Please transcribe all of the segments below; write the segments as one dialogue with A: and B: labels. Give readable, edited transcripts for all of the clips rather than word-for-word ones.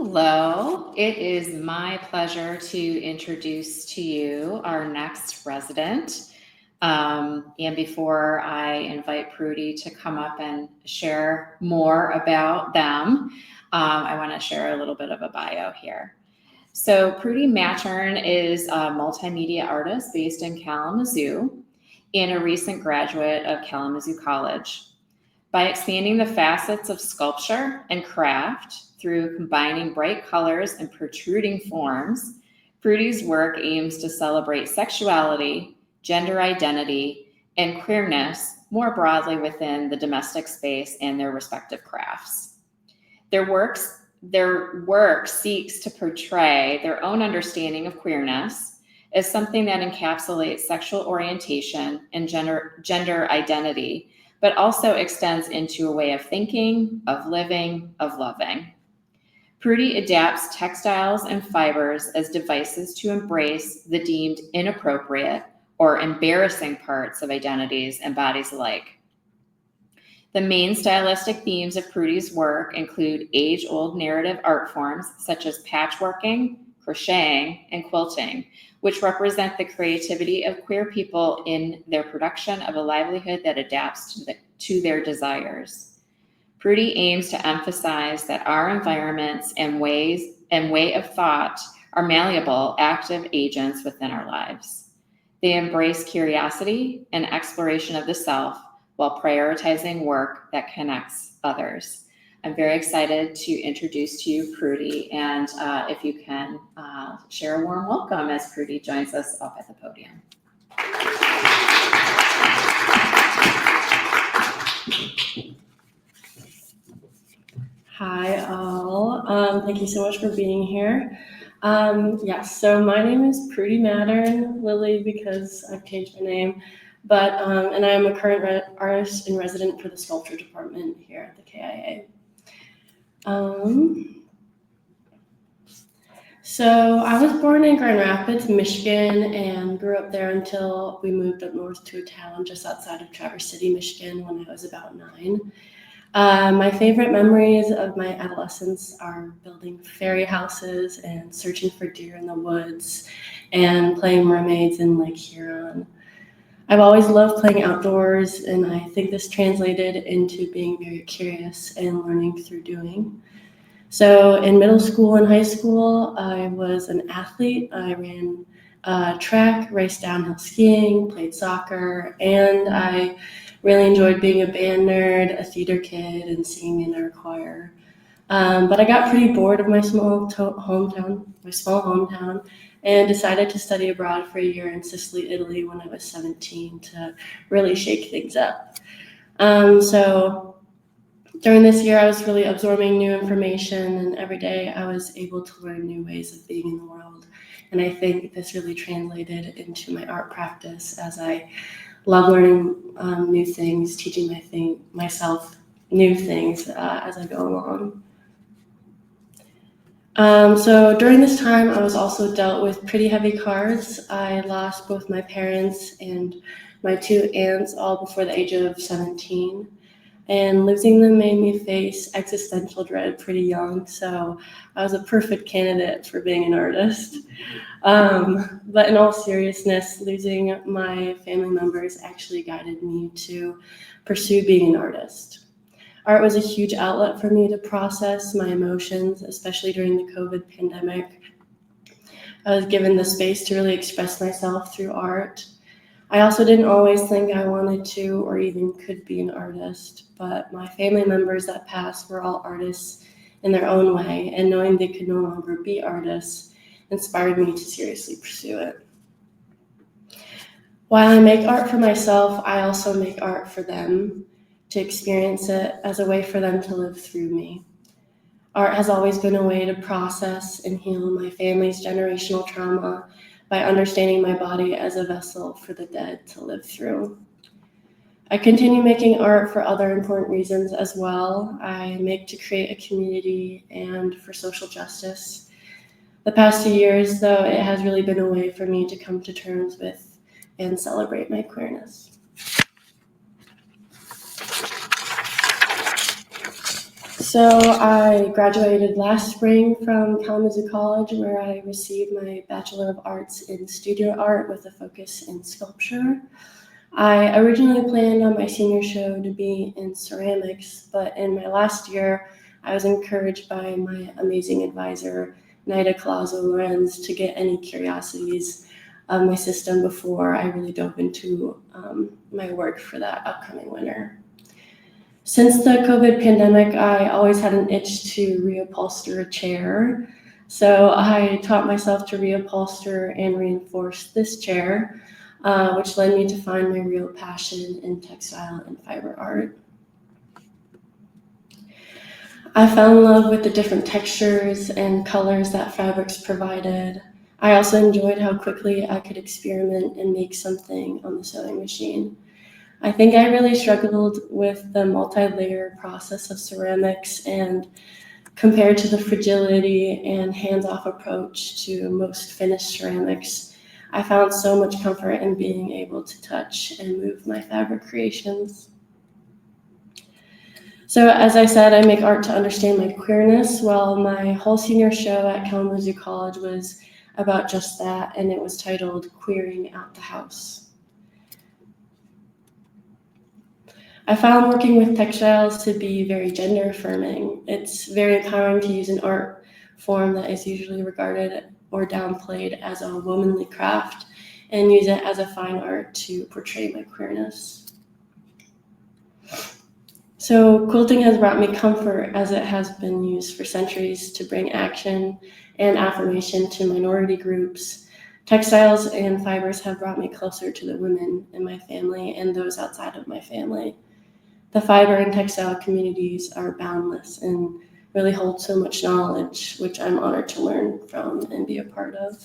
A: Hello, it is my pleasure to introduce to you our next resident. And before I invite Prudy to come up and share more about them, I want to share a little bit of a bio here. So Prudy Mattern is a multimedia artist based in Kalamazoo and a recent graduate of Kalamazoo College. By expanding the facets of sculpture and craft through combining bright colors and protruding forms, Prudy's work aims to celebrate sexuality, gender identity, and queerness more broadly within the domestic space and their respective crafts. Their work seeks to portray their own understanding of queerness as something that encapsulates sexual orientation and gender identity, but also extends into a way of thinking, of living, of loving. Prudy adapts textiles and fibers as devices to embrace the deemed inappropriate or embarrassing parts of identities and bodies alike. The main stylistic themes of Prudy's work include age-old narrative art forms such as patchworking, crocheting, and quilting, which represent the creativity of queer people in their production of a livelihood that adapts to their desires. Prudy aims to emphasize that our environments and way of thought are malleable, active agents within our lives. They embrace curiosity and exploration of the self while prioritizing work that connects others. I'm very excited to introduce to you Prudy, and if you can share a warm welcome as Prudy joins us up at the podium.
B: Hi all, thank you so much for being here. So my name is Prudy Mattern, Lily because I've changed my name, but and I am a current artist in resident for the sculpture department here at the KIA. So I was born in Grand Rapids, Michigan, and grew up there until we moved up north to a town just outside of Traverse City, Michigan, when I was about 9. My favorite memories of my adolescence are building fairy houses and searching for deer in the woods and playing mermaids in Lake Huron. I've always loved playing outdoors, and I think this translated into being very curious and learning through doing. So in middle school and high school, I was an athlete. I ran track, raced downhill skiing, played soccer, and I really enjoyed being a band nerd, a theater kid, and singing in our choir. But I got pretty bored of my small hometown, and decided to study abroad for a year in Sicily, Italy when I was 17 to really shake things up. So during this year, I was really absorbing new information, and every day I was able to learn new ways of being in the world. And I think this really translated into my art practice as I love learning new things, teaching myself new things as I go along. So during this time, I was also dealt with pretty heavy cards. I lost both my parents and my 2 aunts all before the age of 17. And losing them made me face existential dread pretty young, so I was a perfect candidate for being an artist. But in all seriousness, losing my family members actually guided me to pursue being an artist. Art was a huge outlet for me to process my emotions, especially during the COVID pandemic. I was given the space to really express myself through art. I also didn't always think I wanted to or even could be an artist, but my family members that passed were all artists in their own way, and knowing they could no longer be artists inspired me to seriously pursue it. While I make art for myself, I also make art for them, to experience it as a way for them to live through me. Art has always been a way to process and heal my family's generational trauma by understanding my body as a vessel for the dead to live through. I continue making art for other important reasons as well. I make to create a community and for social justice. The past 2 years, though, it has really been a way for me to come to terms with and celebrate my queerness. So I graduated last spring from Kalamazoo College, where I received my Bachelor of Arts in Studio Art with a focus in sculpture. I originally planned on my senior show to be in ceramics, but in my last year, I was encouraged by my amazing advisor, Nida Colazo-Lorenz, to get any curiosities of my system before I really dove into my work for that upcoming winter. Since the COVID pandemic, I always had an itch to reupholster a chair. So I taught myself to reupholster and reinforce this chair, which led me to find my real passion in textile and fiber art. I fell in love with the different textures and colors that fabrics provided. I also enjoyed how quickly I could experiment and make something on the sewing machine. I think I really struggled with the multi-layer process of ceramics, and compared to the fragility and hands-off approach to most finished ceramics, I found so much comfort in being able to touch and move my fabric creations. So as I said, I make art to understand my queerness. Well, my whole senior show at Kalamazoo College was about just that, and it was titled Queering at the House. I found working with textiles to be very gender affirming. It's very empowering to use an art form that is usually regarded or downplayed as a womanly craft and use it as a fine art to portray my queerness. So quilting has brought me comfort, as it has been used for centuries to bring action and affirmation to minority groups. Textiles and fibers have brought me closer to the women in my family and those outside of my family. The fiber and textile communities are boundless and really hold so much knowledge, which I'm honored to learn from and be a part of.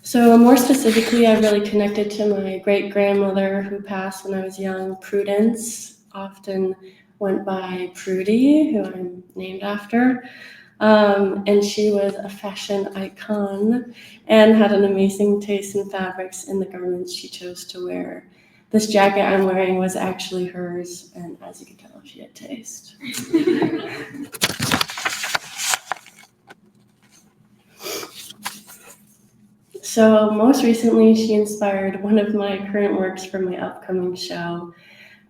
B: So more specifically, I really connected to my great-grandmother who passed when I was young, Prudence, often went by Prudy, who I'm named after. And she was a fashion icon and had an amazing taste in fabrics and the garments she chose to wear. This jacket I'm wearing was actually hers, and as you can tell, she had taste. So most recently, she inspired one of my current works for my upcoming show.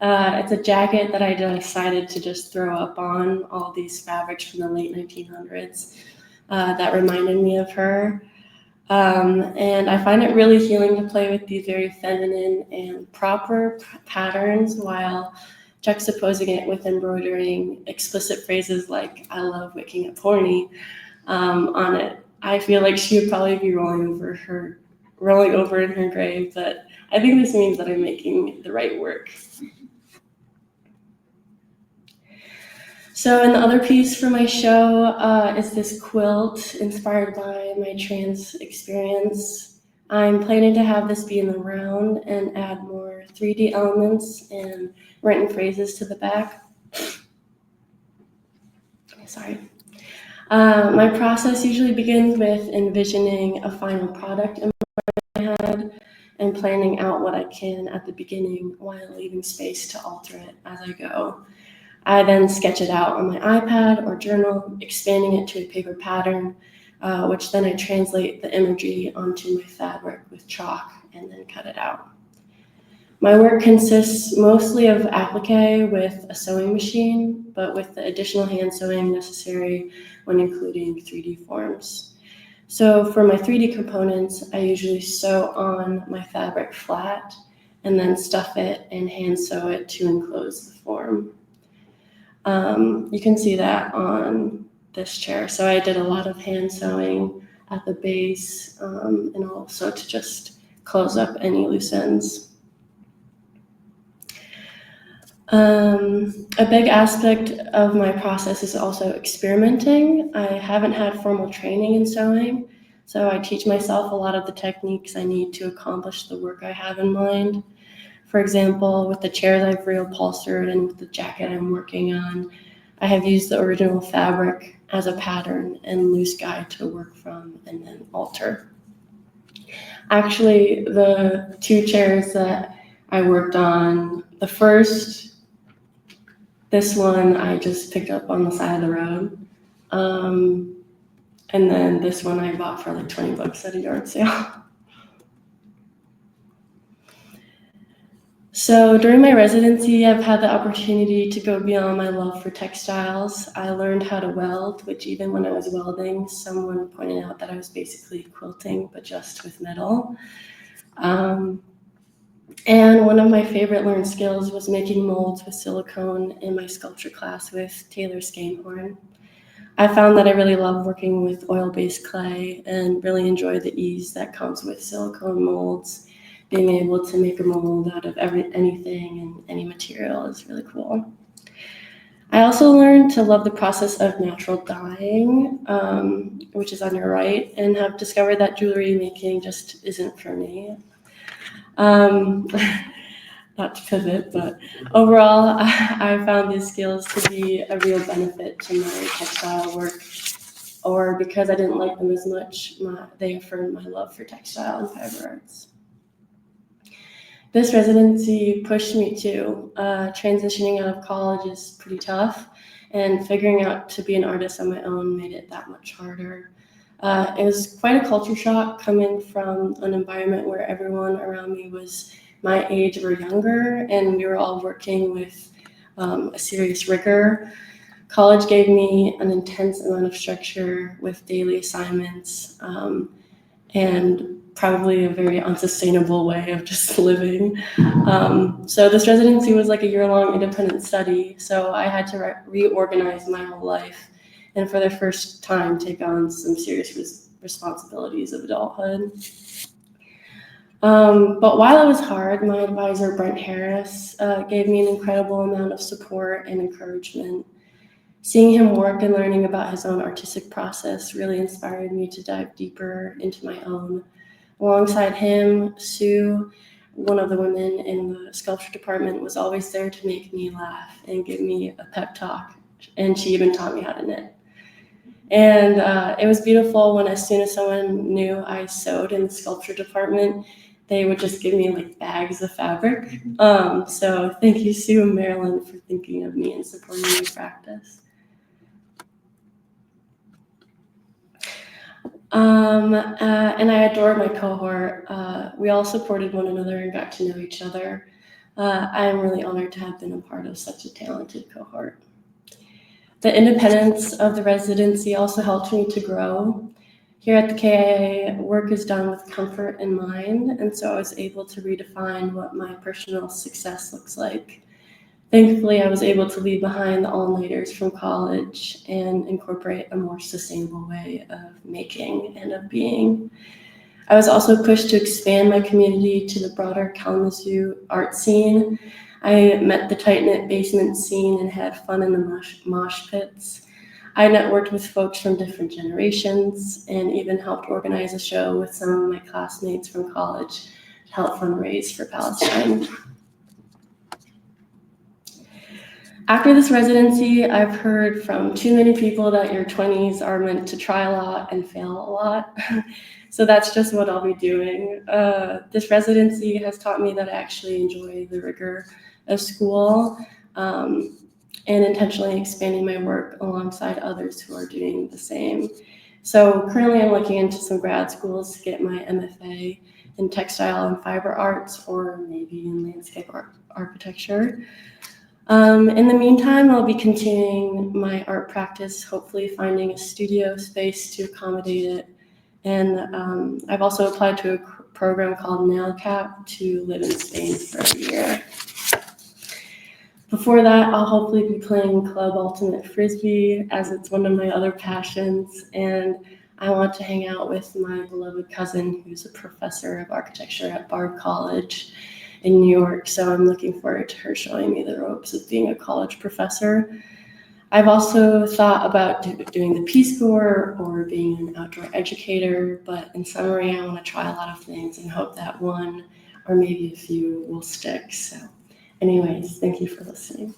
B: It's a jacket that I decided to just throw up on all these fabrics from the late 1900s that reminded me of her. And I find it really healing to play with these very feminine and proper patterns while juxtaposing it with embroidering explicit phrases like "I love waking up horny" on it. I feel like she would probably be rolling over in her grave, but I think this means that I'm making the right work. So, and the other piece for my show is this quilt inspired by my trans experience. I'm planning to have this be in the round and add more 3D elements and written phrases to the back. Sorry. My process usually begins with envisioning a final product in my head and planning out what I can at the beginning while leaving space to alter it as I go. I then sketch it out on my iPad or journal, expanding it to a paper pattern, which then I translate the imagery onto my fabric with chalk and then cut it out. My work consists mostly of applique with a sewing machine, but with the additional hand sewing necessary when including 3D forms. So for my 3D components, I usually sew on my fabric flat and then stuff it and hand sew it to enclose the form. You can see that on this chair. So I did a lot of hand sewing at the base and also to just close up any loose ends. A big aspect of my process is also experimenting. I haven't had formal training in sewing, so I teach myself a lot of the techniques I need to accomplish the work I have in mind. For example, with the chairs I've reupholstered and with the jacket I'm working on, I have used the original fabric as a pattern and loose guide to work from and then alter. Actually, the two chairs that I worked on, the first This one I just picked up on the side of the road. And then this one I bought for like $20 at a yard sale. So during my residency, I've had the opportunity to go beyond my love for textiles. I learned how to weld, which even when I was welding, someone pointed out that I was basically quilting, but just with metal. And one of my favorite learned skills was making molds with silicone in my sculpture class with Taylor Scanehorn. I found that I really love working with oil-based clay and really enjoy the ease that comes with silicone molds. Being able to make a mold out of anything and any material is really cool. I also learned to love the process of natural dyeing, which is on your right, and have discovered that jewelry making just isn't for me. Not to pivot, but overall, I found these skills to be a real benefit to my textile work, or because I didn't like them as much, they affirmed my love for textile and fiber arts. This residency pushed me to. Transitioning out of college is pretty tough, and figuring out to be an artist on my own made it that much harder. It was quite a culture shock coming from an environment where everyone around me was my age or younger, and we were all working with a serious rigor. College gave me an intense amount of structure with daily assignments and probably a very unsustainable way of just living. So this residency was like a year-long independent study, so I had to reorganize my whole life and for the first time take on some serious responsibilities of adulthood. But while it was hard, my advisor, Brent Harris, gave me an incredible amount of support and encouragement. Seeing him work and learning about his own artistic process really inspired me to dive deeper into my own. Alongside him, Sue, one of the women in the sculpture department, was always there to make me laugh and give me a pep talk, and she even taught me how to knit. And it was beautiful when as soon as someone knew I sewed in the sculpture department, they would just give me like bags of fabric. So thank you, Sue and Marilyn, for thinking of me and supporting my practice. And I adored my cohort. We all supported one another and got to know each other. I am really honored to have been a part of such a talented cohort. The independence of the residency also helped me to grow. Here at the KIA, work is done with comfort in mind, and so I was able to redefine what my personal success looks like. Thankfully, I was able to leave behind the all-nighters from college and incorporate a more sustainable way of making and of being. I was also pushed to expand my community to the broader Kalamazoo art scene. I met the tight-knit basement scene and had fun in the mosh pits. I networked with folks from different generations and even helped organize a show with some of my classmates from college to help fundraise for Palestine. After this residency, I've heard from too many people that your 20s are meant to try a lot and fail a lot. So that's just what I'll be doing. This residency has taught me that I actually enjoy the rigor of school and intentionally expanding my work alongside others who are doing the same. So currently I'm looking into some grad schools to get my MFA in textile and fiber arts, or maybe in landscape architecture. In the meantime, I'll be continuing my art practice, hopefully finding a studio space to accommodate it. And I've also applied to a program called NAILCAP to live in Spain for a year. Before that, I'll hopefully be playing Club Ultimate Frisbee, as it's one of my other passions, and I want to hang out with my beloved cousin, who's a professor of architecture at Bard College in New York, so I'm looking forward to her showing me the ropes of being a college professor. I've also thought about doing the Peace Corps or being an outdoor educator, but in summary, I want to try a lot of things and hope that one or maybe a few will stick. So anyways, thank you for listening.